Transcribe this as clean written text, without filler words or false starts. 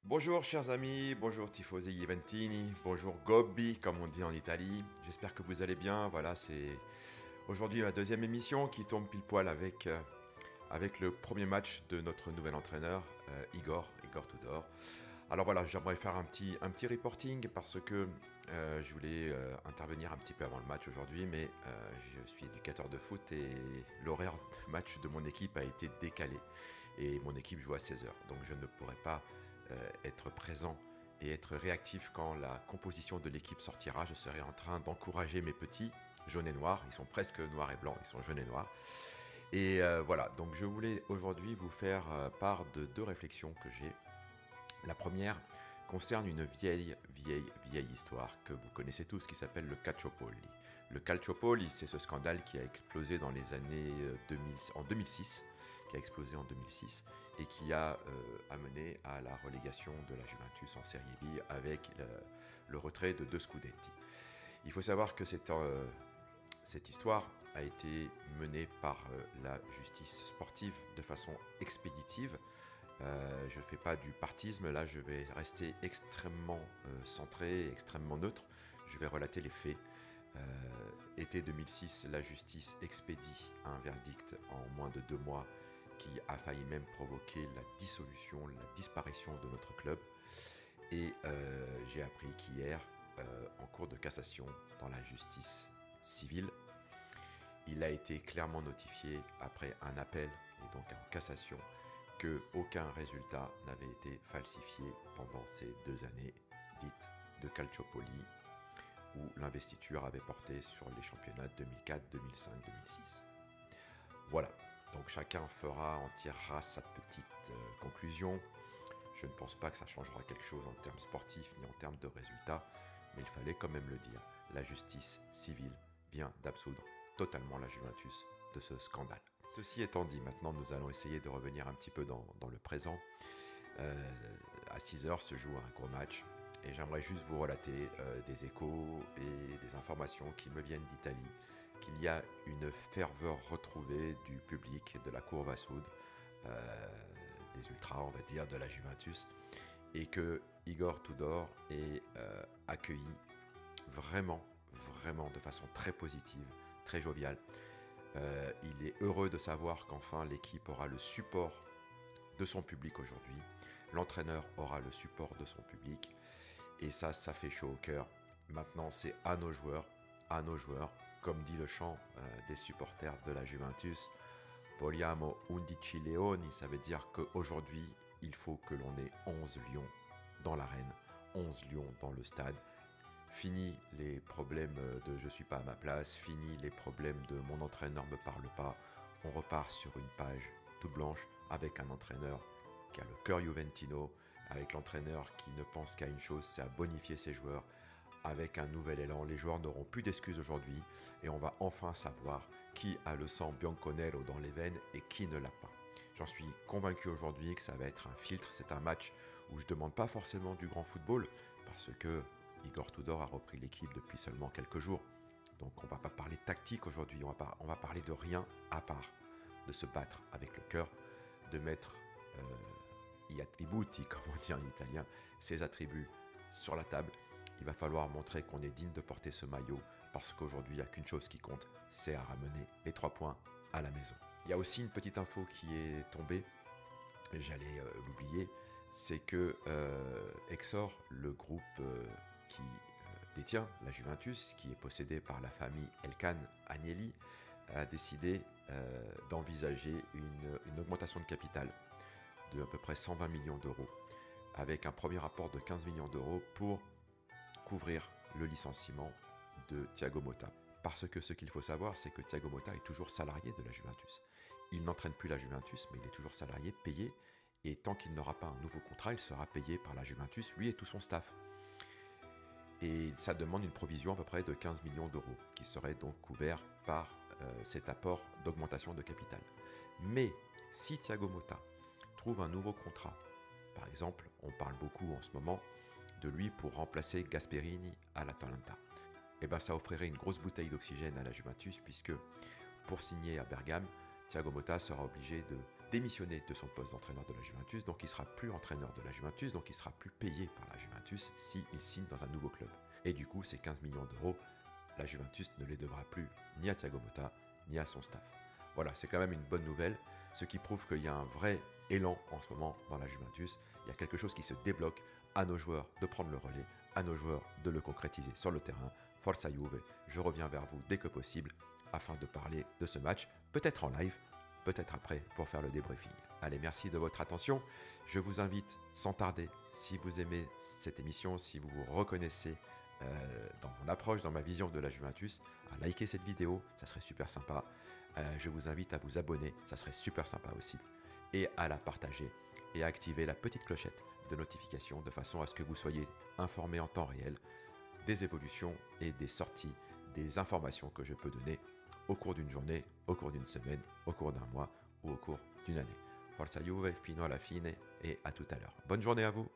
Bonjour chers amis, bonjour Tifosi Juventini, bonjour Gobbi comme on dit en Italie. J'espère que vous allez bien. Voilà, c'est aujourd'hui ma deuxième émission qui tombe pile poil avec le premier match de notre nouvel entraîneur, Igor Tudor. Alors voilà, j'aimerais faire un petit reporting parce que je voulais intervenir un petit peu avant le match aujourd'hui, mais je suis éducateur de foot et l'horaire de match de mon équipe a été décalé. Et mon équipe joue à 16 heures, donc je ne pourrai pas être présent et être réactif quand la composition de l'équipe sortira. Je serai en train d'encourager mes petits jaunes et noirs, ils sont presque noirs et blancs, ils sont jaunes et noirs. Et voilà, donc je voulais aujourd'hui vous faire part de deux réflexions que j'ai. La première concerne une vieille histoire que vous connaissez tous qui s'appelle le Calciopoli. Le Calciopoli, c'est ce scandale qui a explosé dans les années 2006, qui a explosé en 2006 et qui a amené à la relégation de la Juventus en Serie B avec le retrait de 2 Scudetti. Il faut savoir que cette histoire a été menée par la justice sportive de façon expéditive. Je ne fais pas du partisme, là je vais rester extrêmement centré, extrêmement neutre. Je vais relater les faits. Été 2006, la justice expédie un verdict en moins de 2 mois qui a failli même provoquer la dissolution, la disparition de notre club. Et j'ai appris qu'hier, en cours de cassation dans la justice civile, il a été clairement notifié après un appel et donc en cassation qu'aucun résultat n'avait été falsifié pendant ces 2 années dites de Calciopoli, où l'investiture avait porté sur les championnats 2004, 2005, 2006. Voilà, donc chacun en tirera sa petite conclusion. Je ne pense pas que ça changera quelque chose en termes sportifs ni en termes de résultats, mais il fallait quand même le dire. La justice civile vient d'absoudre totalement la Juventus de ce scandale. Ceci étant dit, maintenant nous allons essayer de revenir un petit peu dans le présent. À 6 heures se joue un gros match et j'aimerais juste vous relater des échos et des informations qui me viennent d'Italie, qu'il y a une ferveur retrouvée du public de la Curva Sud, des ultras on va dire de la Juventus, et que Igor Tudor est accueilli vraiment de façon très positive, très joviale. Il est heureux de savoir qu'enfin l'équipe aura le support de son public aujourd'hui. L'entraîneur aura le support de son public. Et ça fait chaud au cœur. Maintenant, c'est à nos joueurs, comme dit le chant des supporters de la Juventus, Vogliamo 11 leoni, ça veut dire qu'aujourd'hui, il faut que l'on ait 11 lions dans l'arène, 11 lions dans le stade. Fini les problèmes de je suis pas à ma place, fini les problèmes de mon entraîneur me parle pas. On repart sur une page toute blanche avec un entraîneur qui a le cœur juventino, avec l'entraîneur qui ne pense qu'à une chose, c'est à bonifier ses joueurs. Avec un nouvel élan, les joueurs n'auront plus d'excuses aujourd'hui et on va enfin savoir qui a le sang bianconero dans les veines et qui ne l'a pas. J'en suis convaincu aujourd'hui que ça va être un filtre, c'est un match où je ne demande pas forcément du grand football parce que Igor Tudor a repris l'équipe depuis seulement quelques jours. Donc on ne va pas parler tactique aujourd'hui, on va parler de rien à part de se battre avec le cœur, de mettre i attributi, comme on dit en italien, ses attributs sur la table. Il va falloir montrer qu'on est digne de porter ce maillot parce qu'aujourd'hui, il n'y a qu'une chose qui compte, c'est à ramener les 3 points à la maison. Il y a aussi une petite info qui est tombée, j'allais l'oublier, c'est que Exor, le groupe qui détient la Juventus, qui est possédé par la famille Elkann Agnelli, a décidé d'envisager une augmentation de capital de à peu près 120 millions d'euros, avec un premier apport de 15 millions d'euros pour couvrir le licenciement de Thiago Motta. Parce que ce qu'il faut savoir, c'est que Thiago Motta est toujours salarié de la Juventus. Il n'entraîne plus la Juventus, mais il est toujours salarié, payé, et tant qu'il n'aura pas un nouveau contrat, il sera payé par la Juventus, lui et tout son staff. Et ça demande une provision à peu près de 15 millions d'euros, qui serait donc couvert par cet apport d'augmentation de capital. Mais si Thiago Motta trouve un nouveau contrat, par exemple, on parle beaucoup en ce moment de lui pour remplacer Gasperini à l'Atalanta, et bien ça offrirait une grosse bouteille d'oxygène à la Juventus, puisque pour signer à Bergame, Thiago Motta sera obligé de démissionné de son poste d'entraîneur de la Juventus, donc il ne sera plus entraîneur de la Juventus, donc il ne sera plus payé par la Juventus s'il signe dans un nouveau club. Et du coup, ces 15 millions d'euros, la Juventus ne les devra plus ni à Thiago Motta, ni à son staff. Voilà, c'est quand même une bonne nouvelle, ce qui prouve qu'il y a un vrai élan en ce moment dans la Juventus. Il y a quelque chose qui se débloque, à nos joueurs de prendre le relais, à nos joueurs de le concrétiser sur le terrain. Forza Juve, je reviens vers vous dès que possible afin de parler de ce match, peut-être en live, peut-être après pour faire le débriefing. Allez, merci de votre attention. Je vous invite sans tarder, si vous aimez cette émission, si vous vous reconnaissez dans mon approche, dans ma vision de la Juventus, à liker cette vidéo, ça serait super sympa. Je vous invite à vous abonner, ça serait super sympa aussi, et à la partager et à activer la petite clochette de notification de façon à ce que vous soyez informés en temps réel des évolutions et des sorties, des informations que je peux donner au cours d'une journée, au cours d'une semaine, au cours d'un mois ou au cours d'une année. Forza Juve, fino alla fine et à tout à l'heure. Bonne journée à vous.